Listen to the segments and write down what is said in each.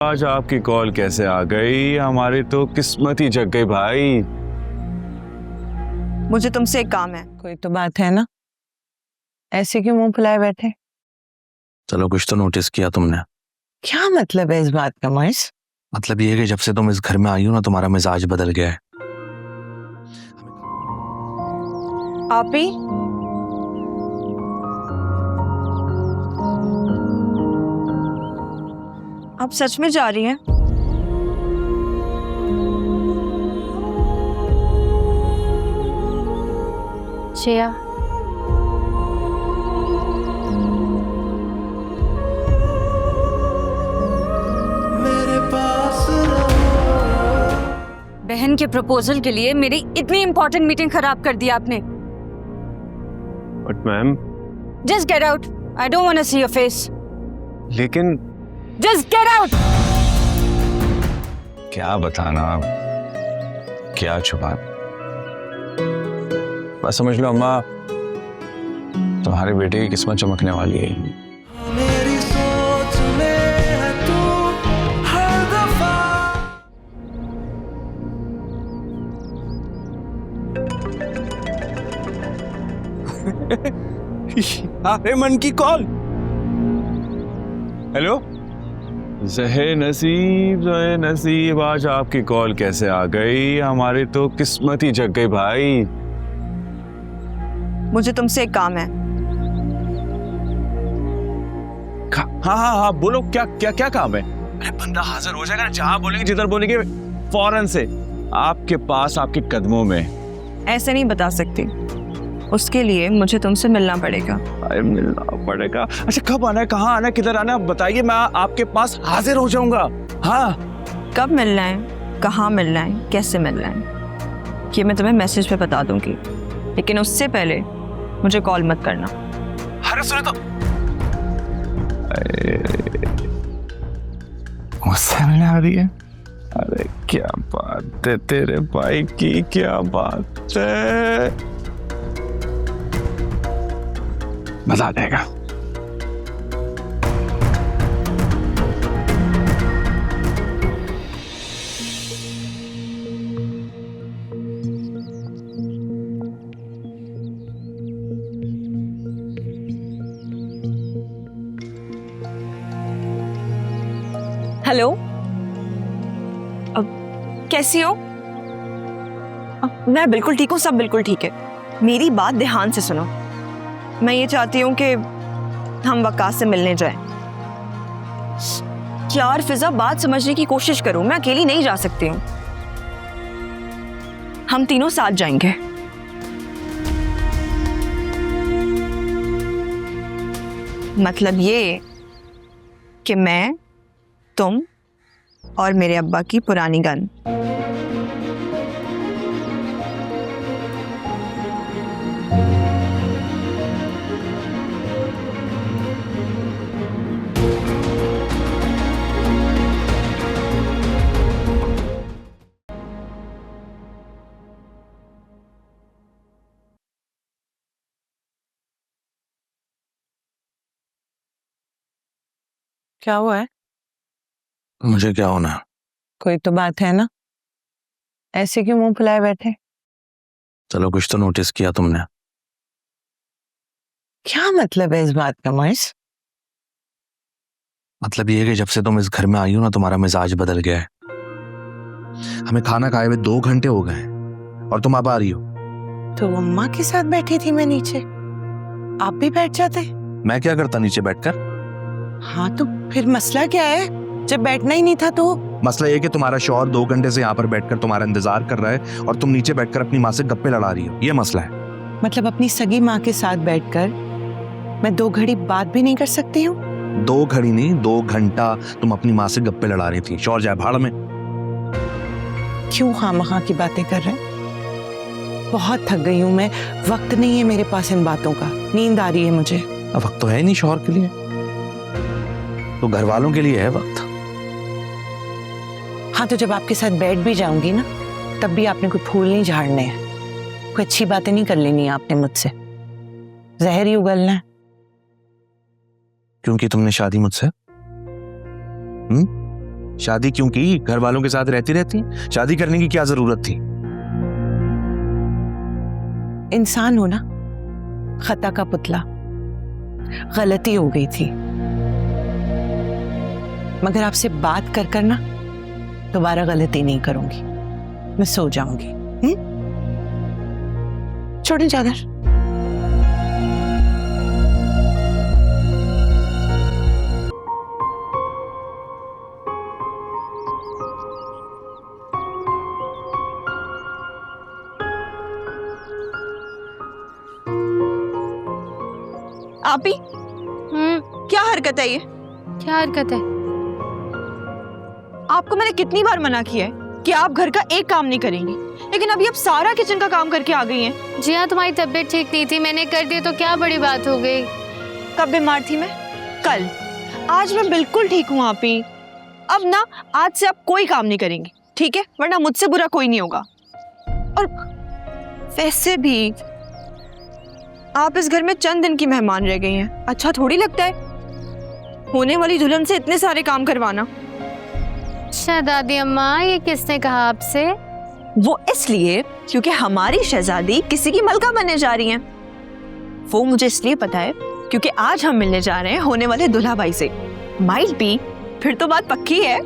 आज आपकी कॉल कैसे आ गई? हमारी तो किस्मत ही जग गई भाई। मुझे तुमसे एक काम है। कोई तो बात है ना, ऐसे क्यों मुंह फुलाए बैठे? चलो कुछ तो नोटिस किया तुमने। क्या मतलब है इस बात का मर्स? मतलब ये है कि जब से तुम इस घर में आई हो ना, तुम्हारा मिजाज बदल गया है। आप ही आप सच में जा रही हैं? श्रेया, बहन के प्रपोजल के लिए मेरी इतनी इंपॉर्टेंट मीटिंग खराब कर दी आपने। But ma'am, just get out, I don't want to see your face. लेकिन जस्ट गेट आउट। क्या बताना, क्या छुपाना। बस समझ लो अम्मा, तुम्हारे बेटे की किस्मत चमकने वाली है। मेरी सोच में है तू हर दफा। अरे मन की कॉल। हेलो, ज़हे नसीब, आज आपकी कॉल कैसे आ गई? हमारी तो किस्मत ही जग गई भाई। मुझे तुमसे एक काम है। हाँ, बोलो क्या क्या क्या काम है? अरे बंदा हाजिर हो जाएगा, जहां बोलेंगे जिधर बोलेंगे फौरन से आपके पास, आपके कदमों में। ऐसे नहीं बता सकती, उसके लिए मुझे तुमसे मिलना पड़ेगा। अरे मिलना पड़ेगा? अच्छा कब आना है, कहाँ आना है, किधर आना है, बताइए, मैं आपके पास हाजिर हो जाऊंगा। हाँ, कब मिलना है, कहाँ मिलना है, कैसे मिलना है, ये मैं तुम्हें मैसेज पे बता दूंगी, लेकिन उससे पहले मुझे कॉल मत करना। अरे सुनो तो, मुझसे मिलने आ रही है? अरे क्या बात है तेरे भाई की, क्या बात है। मजा आ जाएगा। हेलो, अब कैसी हो? मैं बिल्कुल ठीक हूँ, सब बिल्कुल ठीक है। मेरी बात ध्यान से सुनो। मैं ये चाहती हूँ कि हम वकास से मिलने जाएं। यार फिजा, बात समझने की कोशिश करो, मैं अकेली नहीं जा सकती हूँ। हम तीनों साथ जाएंगे। मतलब ये कि मैं, तुम और मेरे अब्बा की पुरानी गन। क्या हुआ है? मुझे क्या होना है? कोई तो बात है ना, ऐसे क्यों मुंह फुलाए बैठे? चलो कुछ तो नोटिस किया तुमने। क्या मतलब है इस बात का मर्स? मतलब ये है कि जब से तुम इस घर में आई हो ना, तुम्हारा मिजाज बदल गया है। हमें खाना खाए हुए 2 घंटे हो गए और तुम अब आ रही हो। तो अम्मा के साथ बैठी थी मैं नीचे, आप भी बैठ जाते। मैं क्या करता नीचे बैठकर? हाँ तो फिर मसला क्या है, जब बैठना ही नहीं था तो? मसला ये कि तुम्हारा शौहर 2 घंटे से यहाँ पर बैठकर तुम्हारा इंतजार कर रहा है और तुम नीचे बैठकर अपनी माँ से गप्पे लड़ा रही हो, ये मसला है। मतलब अपनी सगी माँ के साथ बैठकर मैं 2 घड़ी बात भी नहीं कर सकती हूँ? 2 घड़ी नहीं, 2 घंटा तुम अपनी माँ से गप्पे लड़ा रही थी। शौहर जाए भाड़ में। क्यों खामखा की बातें कर रहे हैं? बहुत थक गई हूँ मैं, वक्त नहीं है मेरे पास इन बातों का, नींद आ रही है मुझे। अब वक्त तो है नहीं शौहर के लिए, तो घर वालों के लिए है वक्त। हाँ तो जब आपके साथ बैठ भी जाऊंगी ना, तब भी आपने कोई फूल नहीं झाड़ने हैं, कोई अच्छी बातें नहीं कर लेनी है आपने मुझसे, जहर ही उगलना है। क्योंकि तुमने शादी मुझसे शादी क्यों की? घर वालों के साथ रहती रहती, शादी करने की क्या जरूरत थी? इंसान हो ना, खता का पुतला, गलती हो गई थी, मगर आपसे बात कर कर ना दोबारा गलती नहीं करूंगी। मैं सो जाऊंगी। छोड़े चादर। आप ही क्या हरकत है ये? क्या हरकत है? आपको मैंने कितनी बार मना किया है कि आप घर का एक काम नहीं करेंगी, लेकिन अभी आप सारा किचन का काम करके आ गई हैं। जी हाँ, तुम्हारी तबीयत ठीक नहीं थी, मैंने कर दिया तो क्या बड़ी बात हो गई। कब बीमार थी मैं? कल। आज मैं बिल्कुल ठीक हूँ आप ही। अब ना आज से आप कोई काम नहीं करेंगी, ठीक है? वरना मुझसे बुरा कोई नहीं होगा। और वैसे भी आप इस घर में चंद दिन की मेहमान रह गई हैं, अच्छा थोड़ी लगता है होने वाली दुल्हन से इतने सारे काम करवाना। शहजादी अम्मा, ये किसने कहा आपसे? वो इसलिए क्योंकि हमारी शहजादी किसी की मलका बनने जा रही हैं। वो मुझे इसलिए पता है क्योंकि आज हम मिलने जा रहे हैं होने वाले दुल्हा भाई से। माइट बी, फिर तो बात पक्की है।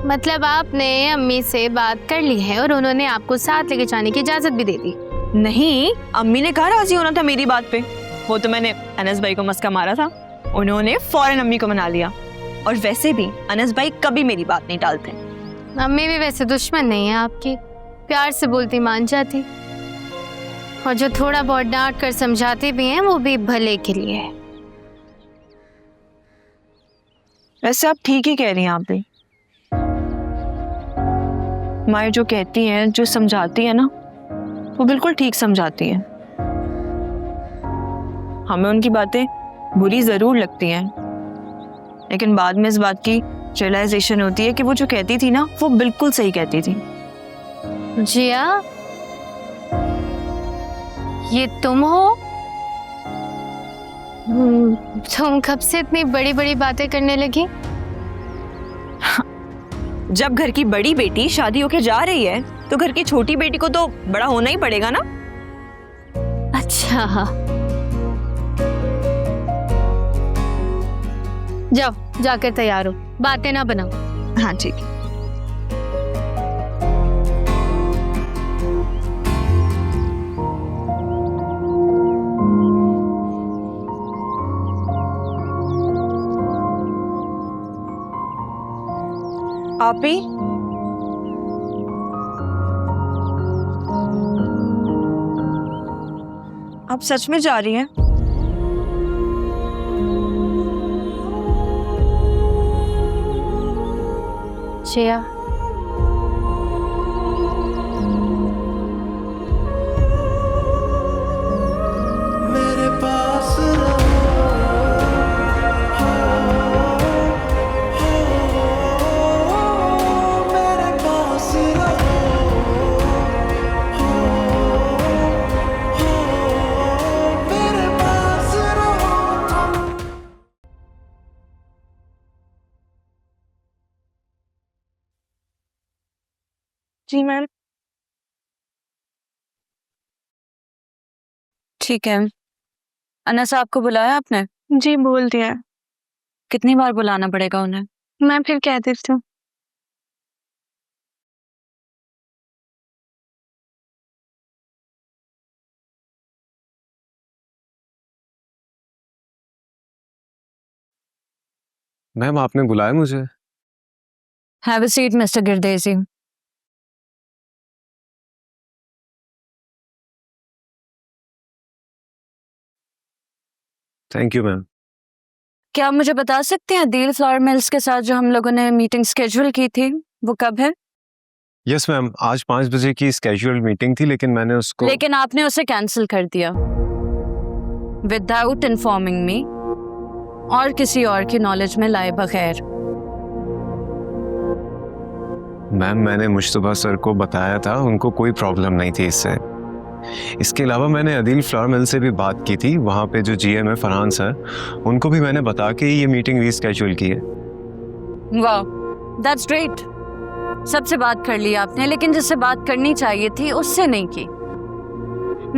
मतलब आपने अम्मी से बात कर ली है और उन्होंने आपको साथ लेके जाने की इजाजत भी दे दी? नहीं, अम्मी ने कहा राजी होना था मेरी बात पे। वो तो मैंने अनस भाई को मस्का मारा था, उन्होंने फौरन अम्मी को मना लिया। और वैसे भी अनस भाई कभी मेरी बात नहीं टालते। अम्मी भी वैसे दुश्मन नहीं है आपकी, प्यार से बोलती मान जाती, और जो थोड़ा बहुत डांट कर समझाते भी हैं वो भी भले के लिए है। वैसे आप ठीक ही कह रही हैं आप भी। माए जो कहती हैं, जो समझाती है ना, वो बिल्कुल ठीक समझाती है। हमें उनकी बातें बुरी जरूर लगती हैं, लेकिन बाद में इस बात की रियलाइजेशन होती है कि वो जो कहती थी ना, वो बिल्कुल सही कहती थी। जिया, ये तुम हो? तुम कब से इतनी बड़ी बड़ी बातें करने लगी? जब घर की बड़ी बेटी शादी होके जा रही है तो घर की छोटी बेटी को तो बड़ा होना ही पड़ेगा ना। अच्छा, जाओ जाकर तैयार हो, बातें ना बनाओ। हाँ ठीक है। आप ही आप सच में जा रही हैं? जिया, मेरे पास रहो, मेरे पास रहो, मेरे पास रहो। जी मैम। ठीक है। अनस आपको बुलाया आपने? जी बोल दिया। कितनी बार बुलाना पड़ेगा उन्हें? मैं फिर कह देती हूँ। मैम आपने बुलाया मुझे? Have a seat mister Girdesi. Thank you ma'am. क्या आप मुझे बता सकते हैं अदील फ्लावर मिल्स के साथ जो हम लोगों ने मीटिंग स्केड्यूल की थी वो कब है? यस मैम, आज 5 बजे की स्केड्यूल्ड मीटिंग थी, लेकिन मैंने उसको लेकिन आपने उसे कैंसिल कर दिया विदाउट इन्फॉर्मिंग मी और किसी और की नॉलेज में लाए बगैर। मैम मैंने मुश्तबा सर को बताया था, उनको कोई प्रॉब्लम नहीं थी इससे। इसके अलावा मैंने अदील फ्लावर मिल से भी बात की थी, वहाँ पे जो जीएम है फरहान सर, उनको भी मैंने बता के ये मीटिंग रीस्केड्यूल की है। वाह, दैट्स ग्रेट। सबसे बात कर ली आपने, लेकिन जिससे बात करनी चाहिए थी उससे नहीं की।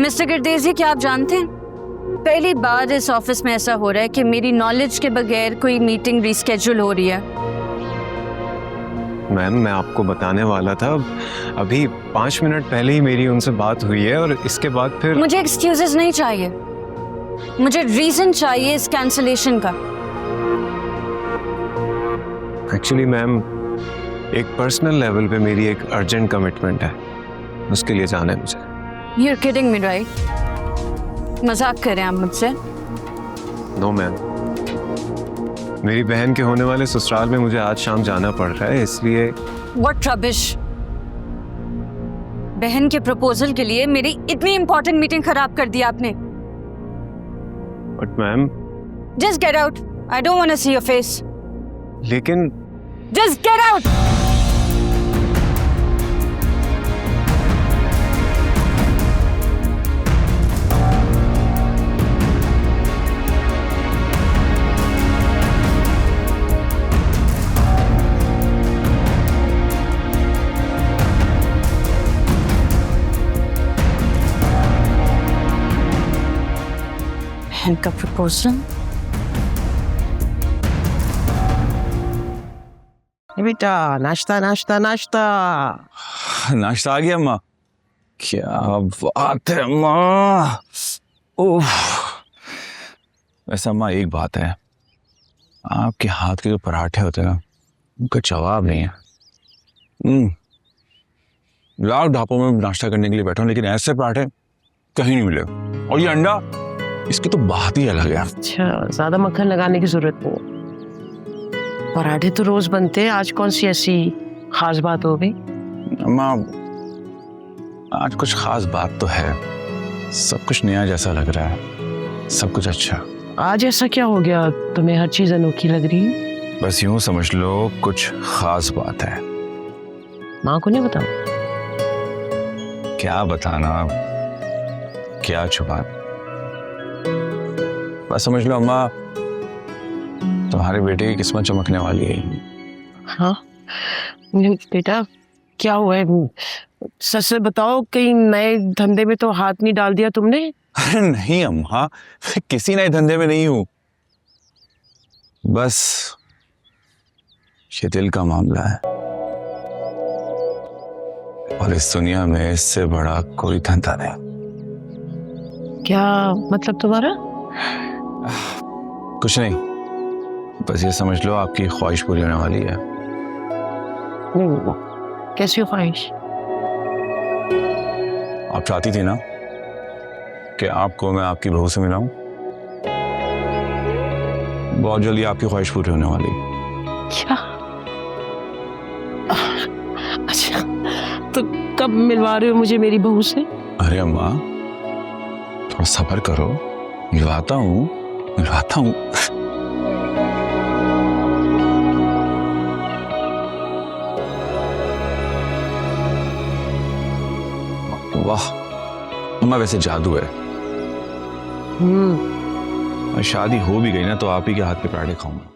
मिस्टर गिरदेजी, क्या आप जानते हैं पहली बार इस ऑफिस में ऐसा हो रहा है कि मेरी नॉलेज के बगैर कोई मीटिंग रीस्केड्यूल हो रही है। मैम मैं आपको बताने वाला था, अभी 5 मिनट पहले ही मेरी उनसे बात हुई है और इसके बाद फिर मुझे एक्सक्यूजेस नहीं चाहिए, मुझे रीजन चाहिए इस कैंसलेशन का। एक्चुअली मैम एक पर्सनल लेवल पे मेरी एक अर्जेंट कमिटमेंट है, उसके लिए जाना है मुझे। You're kidding me, right? मजाक कर रहे हैं आप मुझसे? नो मैम, मेरी बहन के होने वाले ससुराल में मुझे आज शाम जाना पड़ रहा है, इसलिए। What rubbish! बहन के प्रपोजल के लिए मेरी इतनी इंपॉर्टेंट मीटिंग खराब कर दी आपने। But ma'am Just get out. I don't want to see your face. लेकिन Just get out. बहन का प्रपोजल? बेटा नाश्ता नाश्ता नाश्ता। नाश्ता आ गया अम्मा? क्या बात है अम्मा। ओह, वैसे अम्मा एक बात है, आपके हाथ के जो पराठे होते हैं ना, उनका जवाब नहीं है। लाख ढाबों में नाश्ता करने के लिए बैठा हूं, लेकिन ऐसे पराठे कहीं नहीं मिले। और ये अंडा, इसकी तो बात ही अलग है। अच्छा, ज्यादा मक्खन लगाने की जरूरत नहीं। पराठे तो रोज बनते हैं, आज कौन सी ऐसी खास बात हो गई? अम्मा आज कुछ खास बात तो है, सब कुछ नया जैसा लग रहा है, सब कुछ अच्छा। आज ऐसा क्या हो गया, तुम्हें हर चीज अनोखी लग रही है? बस यूं समझ लो कुछ खास बात है। माँ को नहीं बताओ? क्या बताना, क्या छुपाना, बस समझ लो अम्मा तुम्हारे बेटे की किस्मत चमकने वाली है। हाँ बेटा, क्या हुआ है? सच से बताओ, कहीं नए धंधे में तो हाथ नहीं डाल दिया तुमने? अरे नहीं अम्मा, मैं किसी नए धंधे में नहीं हूं, बस ये दिल का मामला है, और इस दुनिया में इससे बड़ा कोई धंधा नहीं। क्या मतलब तुम्हारा? कुछ नहीं, बस ये समझ लो आपकी ख्वाहिश पूरी होने वाली है। कैसी हो ख्वाहिश? आप चाहती थी ना कि आपको मैं आपकी बहू से मिलाऊं, बहुत जल्दी आपकी ख्वाहिश पूरी होने वाली है। क्या? अच्छा, तो कब मिलवा रहे हो मुझे मेरी बहू से? अरे अम्मा थोड़ा सब्र करो, मिलवाता हूँ। वाह अम्मा, वैसे जादू है। शादी हो भी गई ना तो आप ही के हाथ के पराठे खाऊंगा।